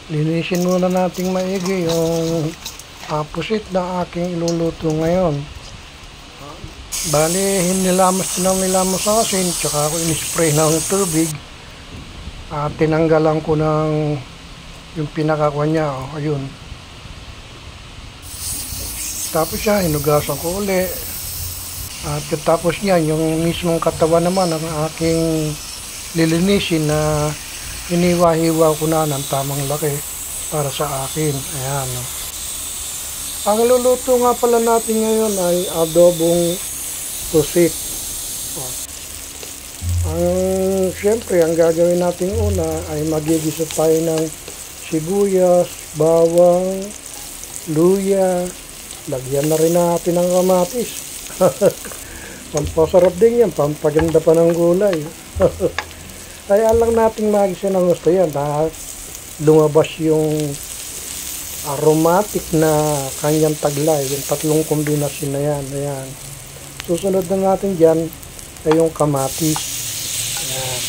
Linisin muna nating maigi yung pusit na aking iluluto ngayon. Bali, nilamos sa asin, tsaka ako in-spray ng tubig. Tinanggalan ko ng yung pinakakuha niya, ayun. Tapos yan, hinugasan ko uli. At tapos niyan, yung mismong katawan naman ng aking lilinisin na iniwa-hiwa ko na ng tamang laki para sa akin. Ayan. Ang luluto nga pala natin ngayon ay adobong pusit. Siyempre, ang gagawin natin una ay magigisa tayo ng sibuyas, bawang, luya. Lagyan na rin natin ng kamatis. Pampasarap din yan, pampaganda pa ng gulay. Kaya lang nating magisa ng gusto yan dahil lumabas yung aromatic na kanyang taglay, yung tatlong kombinasyon na yan. Ayan. Susunod na natin dyan ay yung kamatis. Ayan.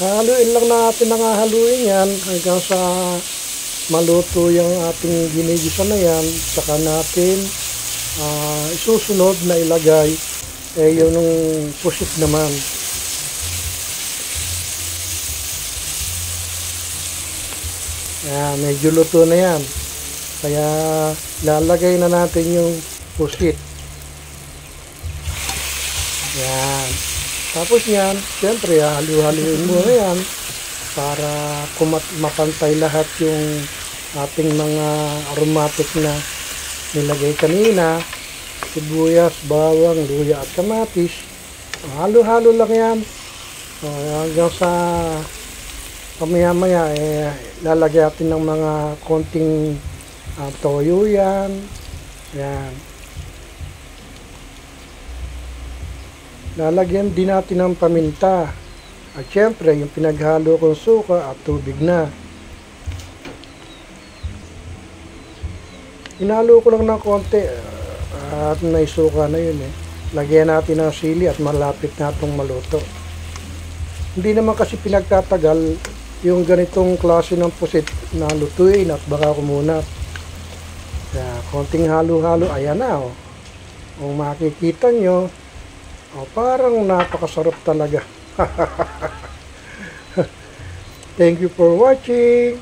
Haluin lang natin ang haluin yan hanggang sa maluto yung ating ginigisa na yan. Saka natin isusunod na ilagay yung pusit naman. Ayan, medyo luto na yan. Kaya lalagay na natin yung pusit. Ayan. Tapos yan, siyempre halu-haluin mo na yan para mapantay lahat yung ating mga aromatic na nilagay kanina. Sibuyas, bawang, luya at kamatis. Halo-halo lang yan. Hanggang sa pamaya-maya lalagyan natin ng mga konting toyo yan. Yan. Lalagyan din natin ng paminta. At syempre, yung pinaghalo kong suka at tubig na. Hinalo ko lang ng konti at naisuka na yun . Lagyan natin ng sili at malapit na itong maluto. Hindi naman kasi pinagtatagal yung ganitong klase ng pusit na lutuin at baka kumunat. Kaya konting halo-halo, ayan na . Kung makikita nyo, parang napakasarap talaga. Thank you for watching.